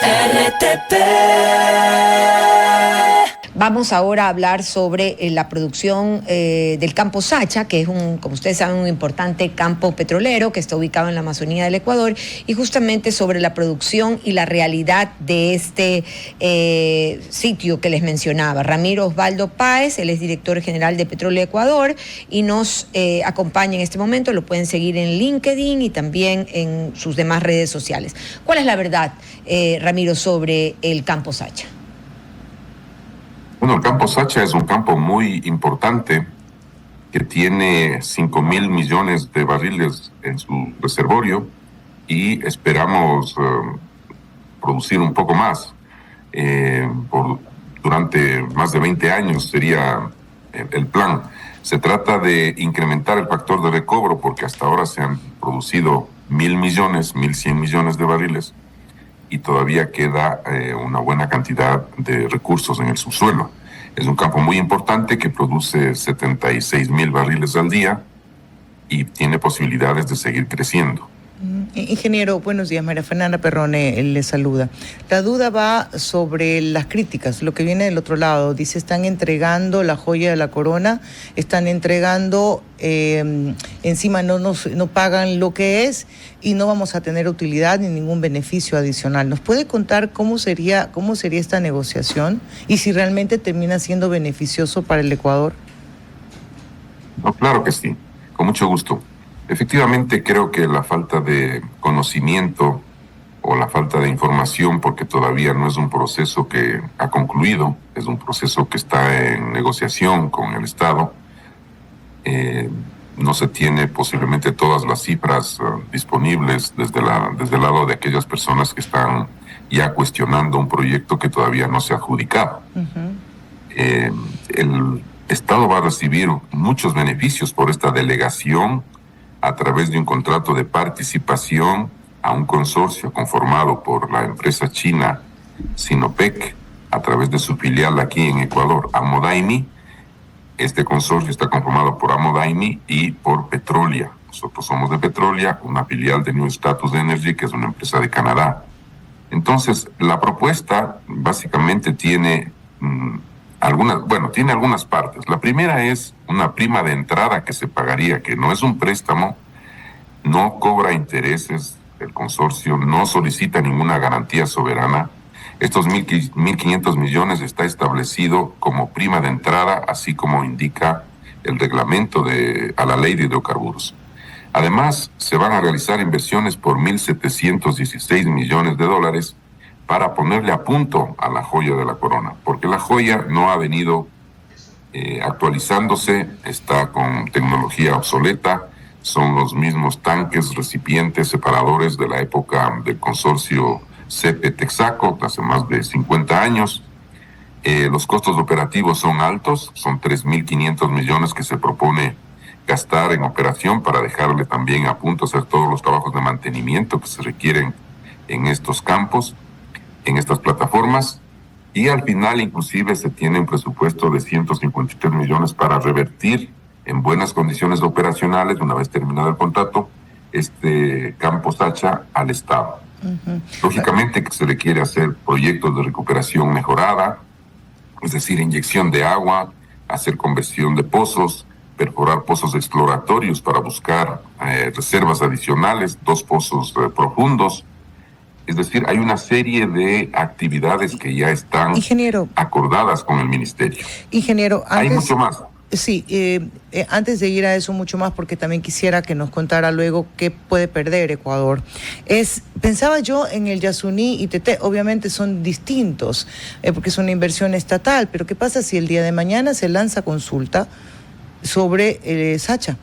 RTP. Vamos ahora a hablar sobre la producción del campo Sacha, que es como ustedes saben, un importante campo petrolero que está ubicado en la Amazonía del Ecuador, y justamente sobre la producción y la realidad de este sitio que les mencionaba. Ramiro Osvaldo Páez, él es director general de Petróleo Ecuador y nos acompaña en este momento. Lo pueden seguir en LinkedIn y también en sus demás redes sociales. ¿Cuál es la verdad, Ramiro, sobre el campo Sacha? Bueno, el campo Sacha es un campo muy importante que tiene 5.000 millones de barriles en su reservorio y esperamos producir un poco más. Durante más de 20 años sería el plan. Se trata de incrementar el factor de recobro porque hasta ahora se han producido 1.000 millones, 1.100 millones de barriles y todavía queda una buena cantidad de recursos en el subsuelo. Es un campo muy importante que produce 76.000 barriles al día y tiene posibilidades de seguir creciendo. Ingeniero, buenos días. María Fernanda Perrone le saluda. La duda va sobre las críticas, lo que viene del otro lado. Dice, están entregando la joya de la corona, están entregando, encima no pagan lo que es y no vamos a tener utilidad ni ningún beneficio adicional. ¿Nos puede contar cómo sería esta negociación y si realmente termina siendo beneficioso para el Ecuador? No, claro que sí, con mucho gusto. Efectivamente, creo que la falta de conocimiento o la falta de información, porque todavía no es un proceso que ha concluido, es un proceso que está en negociación con el Estado. No se tiene posiblemente todas las cifras disponibles desde el lado de aquellas personas que están ya cuestionando un proyecto que todavía no se ha adjudicado. El Estado va a recibir muchos beneficios por esta delegación a través de un contrato de participación a un consorcio conformado por la empresa china Sinopec a través de su filial aquí en Ecuador, Amodaimi. Este consorcio está conformado por Amodaimi y por Petrolia. Nosotros somos de Petrolia, una filial de New Status Energy, que es una empresa de Canadá. Entonces, la propuesta básicamente tiene tiene algunas partes. La primera es una prima de entrada que se pagaría, que no es un préstamo, no cobra intereses, el consorcio no solicita ninguna garantía soberana. Estos 1.500 millones está establecido como prima de entrada, así como indica el reglamento a la ley de hidrocarburos. Además, se van a realizar inversiones por 1.716 millones de dólares para ponerle a punto a la joya de la corona, porque la joya no ha venido actualizándose, está con tecnología obsoleta, son los mismos tanques, recipientes, separadores de la época del consorcio CP Texaco, hace más de 50 años. Los costos operativos son altos, son 3.500 millones que se propone gastar en operación para dejarle también a punto hacer todos los trabajos de mantenimiento que se requieren en estos campos, en estas plataformas, y al final inclusive se tiene un presupuesto de 153 millones para revertir en buenas condiciones operacionales, una vez terminado el contrato, este campo Sacha al Estado. Lógicamente que se le quiere hacer proyectos de recuperación mejorada, es decir, inyección de agua, hacer conversión de pozos, perforar pozos exploratorios para buscar reservas adicionales, 2 pozos profundos. Es decir, hay una serie de actividades que ya están acordadas con el ministerio. Ingeniero, hay mucho más. Sí, antes de ir a eso mucho más, porque también quisiera que nos contara luego qué puede perder Ecuador. Pensaba yo en el Yasuní y Teté, obviamente son distintos, porque es una inversión estatal, pero ¿qué pasa si el día de mañana se lanza consulta sobre Sacha?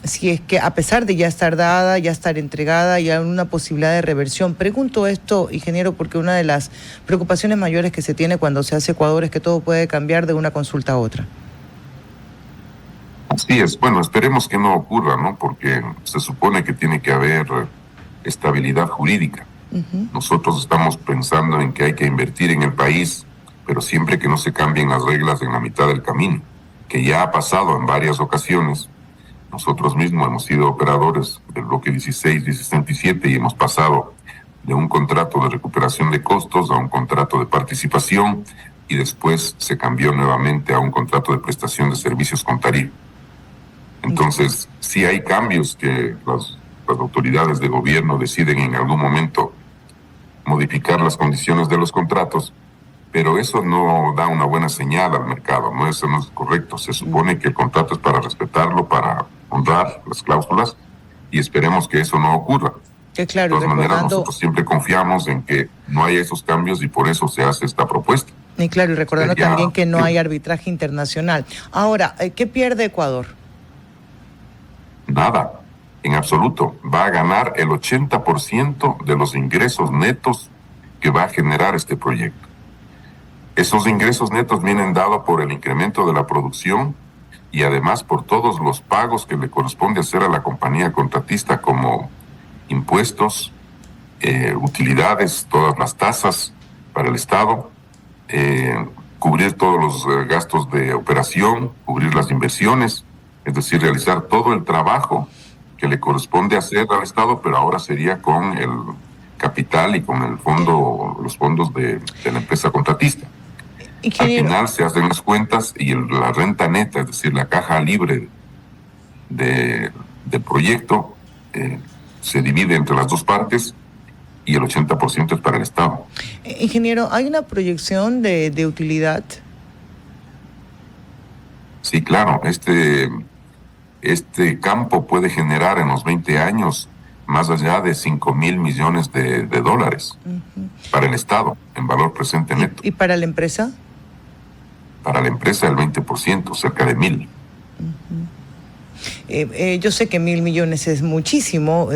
Si es que a pesar de ya estar dada, ya estar entregada, ya hay una posibilidad de reversión. Pregunto esto, ingeniero, porque una de las preocupaciones mayores que se tiene cuando se hace Ecuador es que todo puede cambiar de una consulta a otra. Así es. Bueno, esperemos que no ocurra, ¿no? Porque se supone que tiene que haber estabilidad jurídica. Nosotros estamos pensando en que hay que invertir en el país, pero siempre que no se cambien las reglas en la mitad del camino, que ya ha pasado en varias ocasiones. Nosotros mismos hemos sido operadores del bloque 16 y 67 y hemos pasado de un contrato de recuperación de costos a un contrato de participación y después se cambió nuevamente a un contrato de prestación de servicios con tarifa. Entonces, sí hay cambios que las autoridades de gobierno deciden en algún momento modificar las condiciones de los contratos, pero eso no da una buena señal al mercado, ¿no? Eso no es correcto. Se supone que el contrato es para respetarlo, para honrar las cláusulas, y esperemos que eso no ocurra. Que claro, de todas maneras, nosotros siempre confiamos en que no haya esos cambios y por eso se hace esta propuesta. Y claro, y recordando también que no hay arbitraje internacional. Ahora, ¿qué pierde Ecuador? Nada, en absoluto. Va a ganar el 80% de los ingresos netos que va a generar este proyecto. Esos ingresos netos vienen dados por el incremento de la producción y además por todos los pagos que le corresponde hacer a la compañía contratista, como impuestos, utilidades, todas las tasas para el Estado, cubrir todos los gastos de operación, cubrir las inversiones, es decir, realizar todo el trabajo que le corresponde hacer al Estado, pero ahora sería con el capital y con el fondo, los fondos de la empresa contratista. Al final se hacen las cuentas y la renta neta, es decir, la caja libre del proyecto, se divide entre las dos partes y el 80% es para el Estado. Ingeniero, ¿hay una proyección de utilidad? Sí, claro. Este campo puede generar en los 20 años más allá de 5,000 millones de dólares para el Estado, en valor presente neto. ¿Y para la empresa? Para la empresa el 20%, cerca de 1,000. Yo sé que 1,000 millones es muchísimo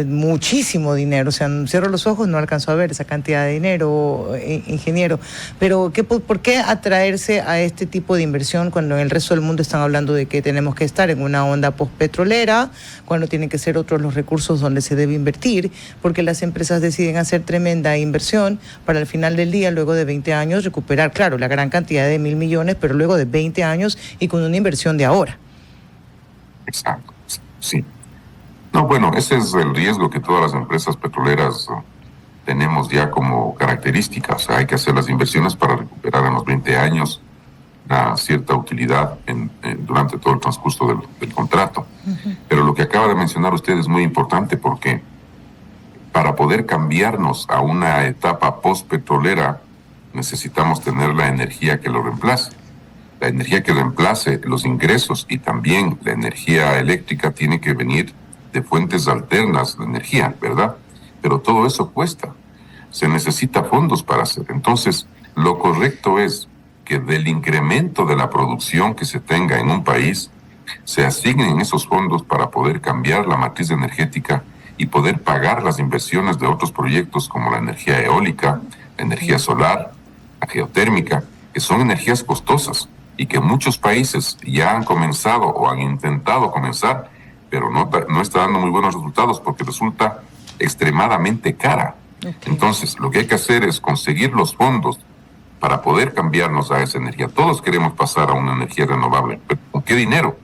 dinero. O sea, cierro los ojos, no alcanzo a ver esa cantidad de dinero, ingeniero. Pero ¿por qué atraerse a este tipo de inversión cuando en el resto del mundo están hablando de que tenemos que estar en una onda postpetrolera, cuando tienen que ser otros los recursos donde se debe invertir? Porque las empresas deciden hacer tremenda inversión para al final del día, luego de 20 años, recuperar, claro, la gran cantidad de 1,000 millones, pero luego de 20 años y con una inversión de ahora. Exacto, sí. No, bueno, ese es el riesgo que todas las empresas petroleras tenemos ya como característica. O sea, hay que hacer las inversiones para recuperar en los 20 años una cierta utilidad durante todo el transcurso del contrato. Pero lo que acaba de mencionar usted es muy importante, porque para poder cambiarnos a una etapa post-petrolera necesitamos tener la energía que lo reemplace. La energía que reemplace los ingresos y también la energía eléctrica tiene que venir de fuentes alternas de energía, ¿verdad? Pero todo eso cuesta. Se necesita fondos para hacer. Entonces, lo correcto es que del incremento de la producción que se tenga en un país, se asignen esos fondos para poder cambiar la matriz energética y poder pagar las inversiones de otros proyectos como la energía eólica, la energía solar, la geotérmica, que son energías costosas y que muchos países ya han comenzado o han intentado comenzar, pero no está dando muy buenos resultados porque resulta extremadamente cara. Entonces, lo que hay que hacer es conseguir los fondos para poder cambiarnos a esa energía. Todos queremos pasar a una energía renovable, pero ¿con qué dinero?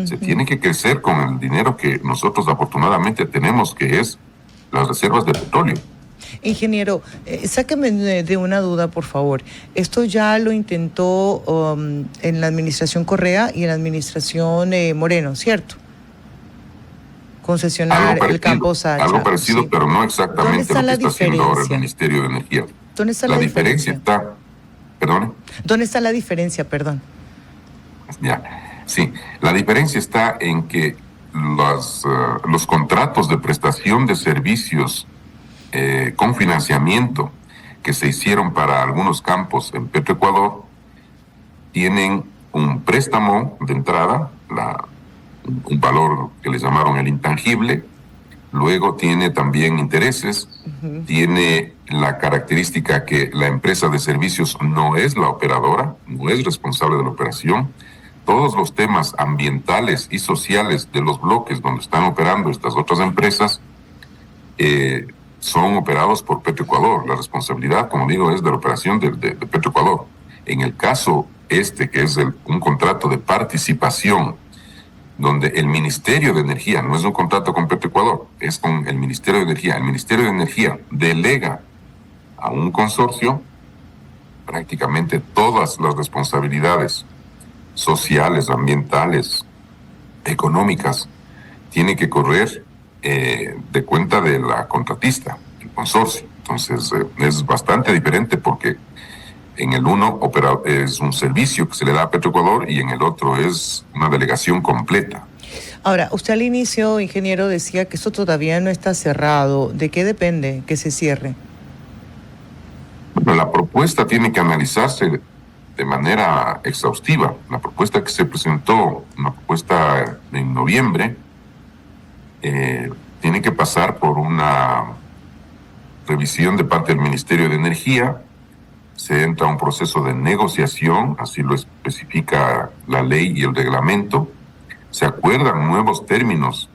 Se tiene que crecer con el dinero que nosotros afortunadamente tenemos, que es las reservas de petróleo. Ingeniero, sáqueme de una duda, por favor. Esto ya lo intentó en la administración Correa y en la administración Moreno, ¿cierto? Concesionar el campo Sacha. Algo parecido, sí, pero no exactamente lo que está haciendo ahora el Ministerio de Energía. ¿Dónde está la diferencia? Está... ¿Perdone? ¿Dónde está la diferencia? Perdón. Ya, sí. La diferencia está en que los contratos de prestación de servicios con financiamiento que se hicieron para algunos campos en Petroecuador tienen un préstamo de entrada, un valor que le llamaron el intangible, luego tiene también intereses, tiene la característica que la empresa de servicios no es la operadora, no es responsable de la operación. Todos los temas ambientales y sociales de los bloques donde están operando estas otras empresas son operados por Petroecuador. La responsabilidad, como digo, es de la operación de Petroecuador. En el caso que es un contrato de participación donde el Ministerio de Energía, no es un contrato con Petroecuador, es con el Ministerio de Energía. El Ministerio de Energía delega a un consorcio prácticamente todas las responsabilidades sociales, ambientales, económicas, tiene que correr de cuenta de la contratista, el consorcio. Entonces es bastante diferente porque en el uno es un servicio que se le da a Petroecuador y en el otro es una delegación completa. Ahora, usted al inicio, ingeniero, decía que esto todavía no está cerrado. ¿De qué depende que se cierre? Bueno, la propuesta tiene que analizarse de manera exhaustiva. La propuesta que se presentó, una propuesta en noviembre, tiene que pasar por una revisión de parte del Ministerio de Energía. Se entra a un proceso de negociación, así lo especifica la ley y el reglamento. Se acuerdan nuevos términos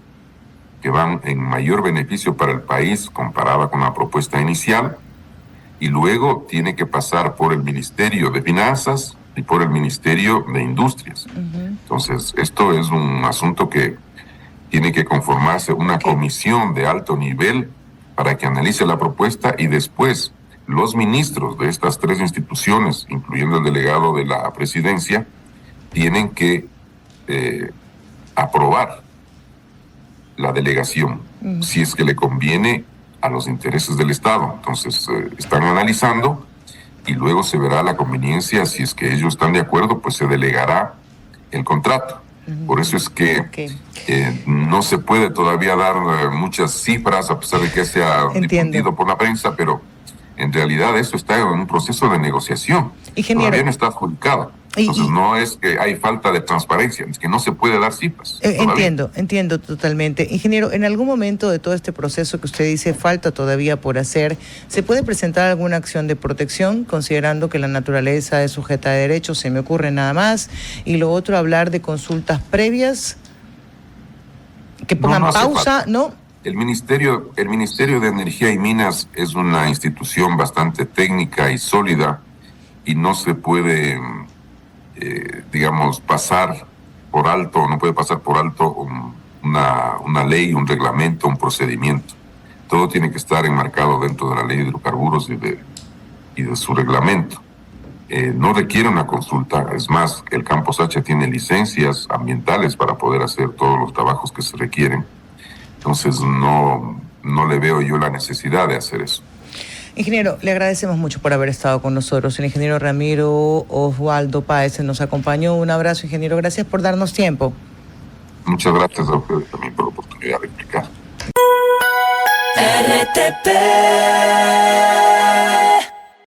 que van en mayor beneficio para el país comparada con la propuesta inicial, y luego tiene que pasar por el Ministerio de Finanzas y por el Ministerio de Industrias. Entonces, esto es un asunto que tiene que conformarse una comisión de alto nivel para que analice la propuesta, y después los ministros de estas tres instituciones, incluyendo el delegado de la presidencia, tienen que aprobar la delegación, si es que le conviene a los intereses del Estado. Entonces, están analizando y luego se verá la conveniencia. Si es que ellos están de acuerdo, pues se delegará el contrato. Por eso es que no se puede todavía dar muchas cifras, a pesar de que sea difundido por la prensa, pero en realidad eso está en un proceso de negociación. Ingeniero, todavía no está adjudicado. Entonces no es que hay falta de transparencia, es que no se puede dar cifras. Entiendo totalmente. Ingeniero, en algún momento de todo este proceso que usted dice falta todavía por hacer, ¿se puede presentar alguna acción de protección, considerando que la naturaleza es sujeta de derechos? Se me ocurre nada más. Y lo otro, hablar de consultas previas que pongan pausa, ¿no? El Ministerio de Energía y Minas es una institución bastante técnica y sólida, y no se puede pasar por alto, no puede pasar por alto una ley, un reglamento, un procedimiento. Todo tiene que estar enmarcado dentro de la ley de hidrocarburos y de su reglamento. No requiere una consulta, es más, el Campo Sacha tiene licencias ambientales para poder hacer todos los trabajos que se requieren. Entonces no le veo yo la necesidad de hacer eso. Ingeniero, le agradecemos mucho por haber estado con nosotros. El ingeniero Ramiro Oswaldo Páez nos acompañó. Un abrazo, ingeniero. Gracias por darnos tiempo. Muchas gracias a ustedes también por la oportunidad de explicar. RTP